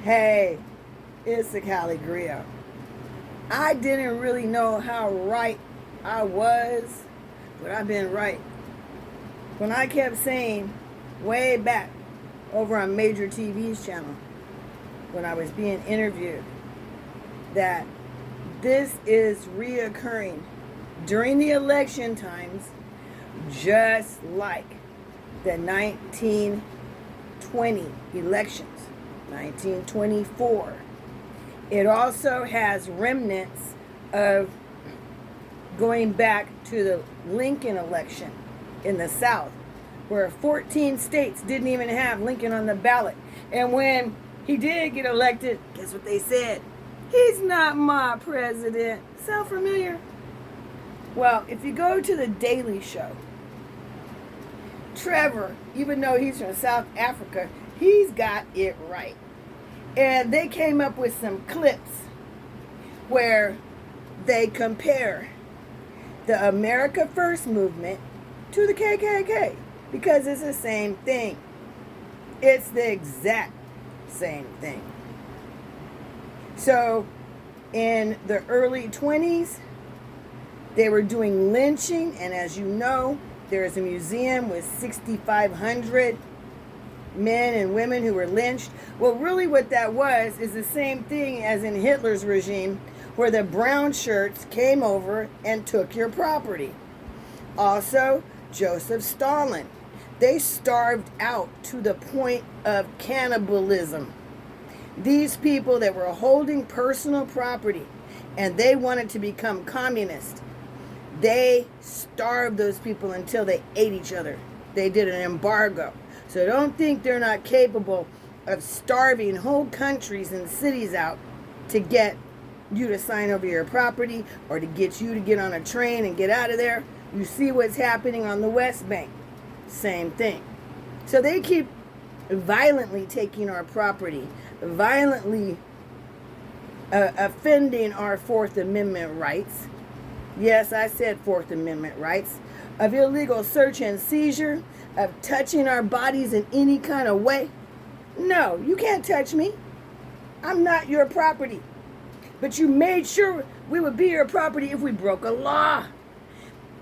Hey, it's the Cali Griot. I didn't really know how right I was, but I've been right. When I kept saying way back over on Major TV's channel, when I was being interviewed, that this is reoccurring during the election times, just like the 1920 elections. 1924. It also has remnants of going back to the Lincoln election in the South, where 14 states didn't even have Lincoln on the ballot. And when he did get elected, guess what they said? He's not my president. Sound familiar? Well, if you go to the Daily Show, Trevor, even though he's from South Africa, he's got it right. And they came up with some clips where they compare the America First movement to the KKK, because it's the same thing. It's the exact same thing. So in the early 20s, they were doing lynching, and as you know, there is a museum with 6,500 men and women who were lynched. Well, really what that was is the same thing as in Hitler's regime, where the brown shirts came over and took your property. Also, Joseph Stalin. They starved out to the point of cannibalism. These people that were holding personal property and they wanted to become communist, they starved those people until they ate each other. They did an embargo. So don't think they're not capable of starving whole countries and cities out to get you to sign over your property or to get you to get on a train and get out of there. You see what's happening on the West Bank. Same thing. So they keep violently taking our property, violently offending our Fourth Amendment rights. Yes, I said Fourth Amendment rights. Of illegal search and seizure, of touching our bodies in any kind of way. No, you can't touch me. I'm not your property. But you made sure we would be your property if we broke a law.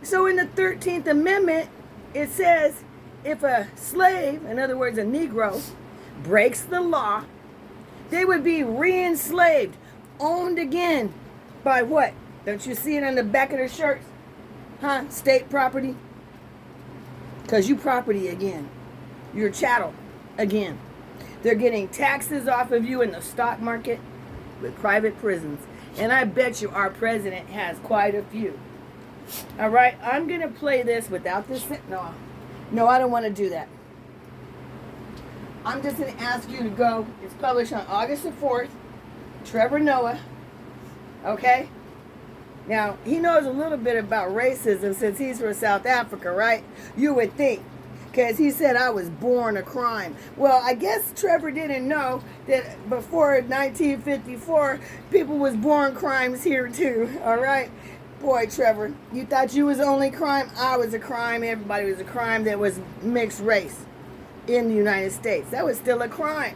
So in the 13th Amendment, it says if a slave, in other words, a Negro, breaks the law, they would be re-enslaved, owned again by what? Don't you see it on the back of their shirts? Huh? State property? Because you property again. You're chattel again. They're getting taxes off of you in the stock market with private prisons. And I bet you our president has quite a few. All right, I'm going to play this without this. No, I don't want to do that. I'm just going to ask you to go. It's published on August the 4th. Trevor Noah. Okay? Now, he knows a little bit about racism since he's from South Africa, right? You would think, because he said I was born a crime. Well, I guess Trevor didn't know that before 1954, people was born crimes here too, all right? Boy, Trevor, you thought you was the only crime? I was a crime. Everybody was a crime that was mixed race in the United States. That was still a crime.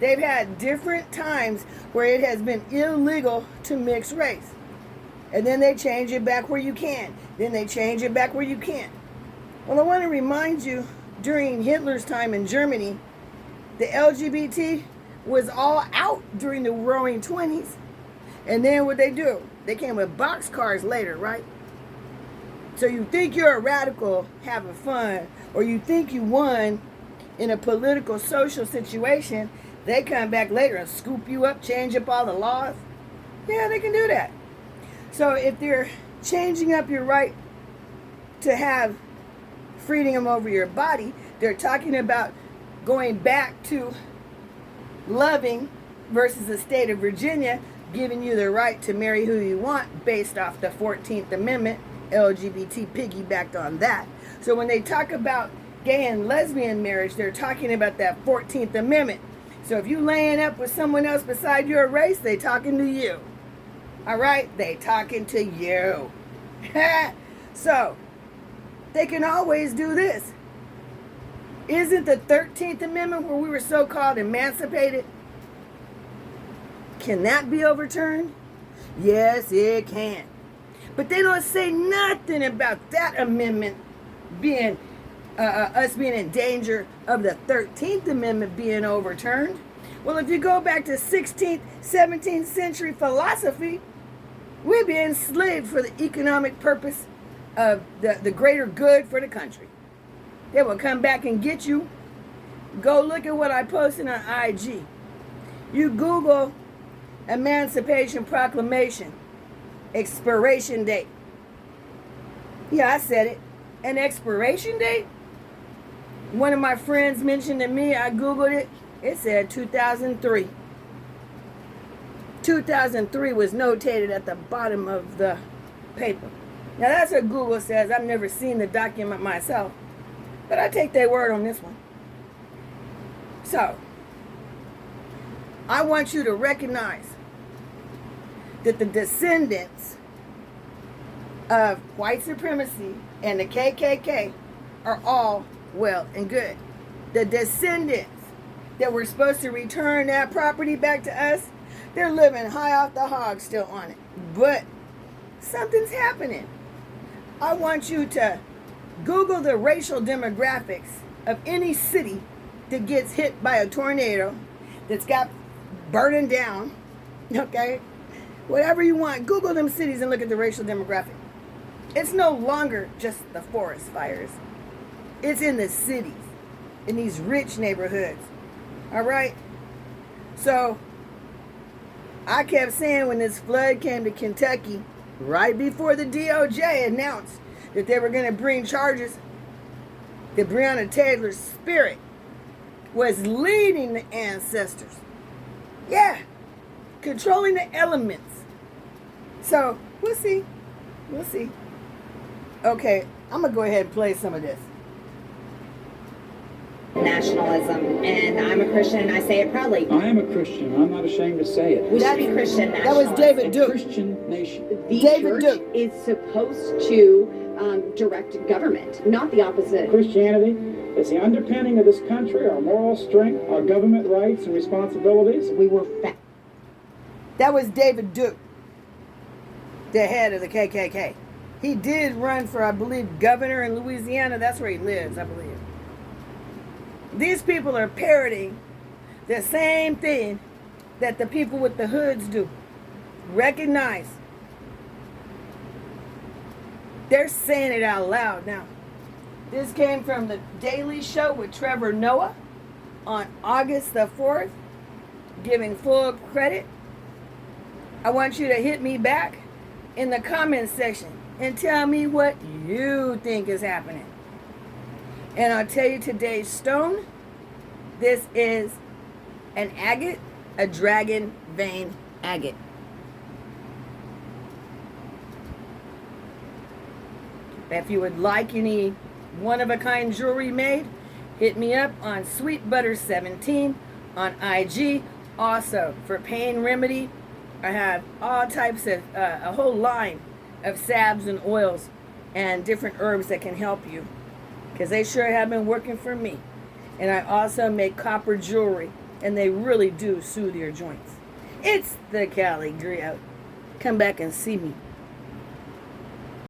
They've had different times where it has been illegal to mix race. And then they change it back where you can. Then they change it back where you can't. Well, I want to remind you, during Hitler's time in Germany, the LGBT was all out during the Roaring 20s. And then what they do? They came with boxcars later, right? So you think you're a radical having fun, or you think you won in a political, social situation, they come back later and scoop you up, change up all the laws. Yeah, they can do that. So if they're changing up your right to have freedom over your body, they're talking about going back to loving versus the state of Virginia giving you the right to marry who you want based off the 14th Amendment. LGBT piggybacked on that. So when they talk about gay and lesbian marriage, they're talking about that 14th Amendment. So if you laying up with someone else beside your race, they talking to you. All right? They talking to you. So they can always do this. Isn't the 13th Amendment where we were so-called emancipated? Can that be overturned? Yes, it can. But they don't say nothing about that amendment being, us being in danger of the 13th Amendment being overturned. Well, if you go back to 16th, 17th century philosophy, we'd be enslaved for the economic purpose of the greater good for the country. They will come back and get you. Go look at what I posted on IG. You Google Emancipation Proclamation, expiration date. Yeah, I said it. An expiration date? One of my friends mentioned to me, I Googled it, it said 2003. 2003 was notated at the bottom of the paper. Now that's what Google says. I've never seen the document myself, but I take their word on this one. So, I want you to recognize that the descendants of white supremacy and the KKK are all well and good. The descendants that were supposed to return that property back to us, they're living high off the hog still on it. But something's happening. I want you to Google the racial demographics of any city that gets hit by a tornado, that's got burning down, okay? Whatever you want, Google them cities and look at the racial demographic. It's no longer just the forest fires. It's in the cities, in these rich neighborhoods, all right? So, I kept saying when this flood came to Kentucky, right before the DOJ announced that they were going to bring charges, that Breonna Taylor's spirit was leading the ancestors. Yeah, controlling the elements. So, we'll see. We'll see. Okay, I'm going to go ahead and play some of this. Nationalism, and I'm a Christian, and I say it proudly. I am a Christian. I'm not ashamed to say it. We should be Christian That nationalists. was David Duke. Christian nation. The David church Duke. is supposed to direct government, not the opposite. Christianity is the underpinning of this country, our moral strength, our government rights and responsibilities. We were That was David Duke, the head of the KKK. He did run for, I believe, governor in Louisiana. That's where he lives, I believe. These people are parroting the same thing that the people with the hoods do. Recognize. They're saying it out loud now. This came from the Daily Show with Trevor Noah on August the 4th, giving full credit. I want you to hit me back in the comments section and tell me what you think is happening. And I'll tell you today's stone. This is an agate, a dragon vein agate. If you would like any one-of-a-kind jewelry made, hit me up on Sweet Butter 17 on IG. Also, for pain remedy, I have all types of, a whole line of salves and oils and different herbs that can help you, because they sure have been working for me. And I also make copper jewelry, and they really do soothe your joints. It's the Cali Griot. Come back and see me.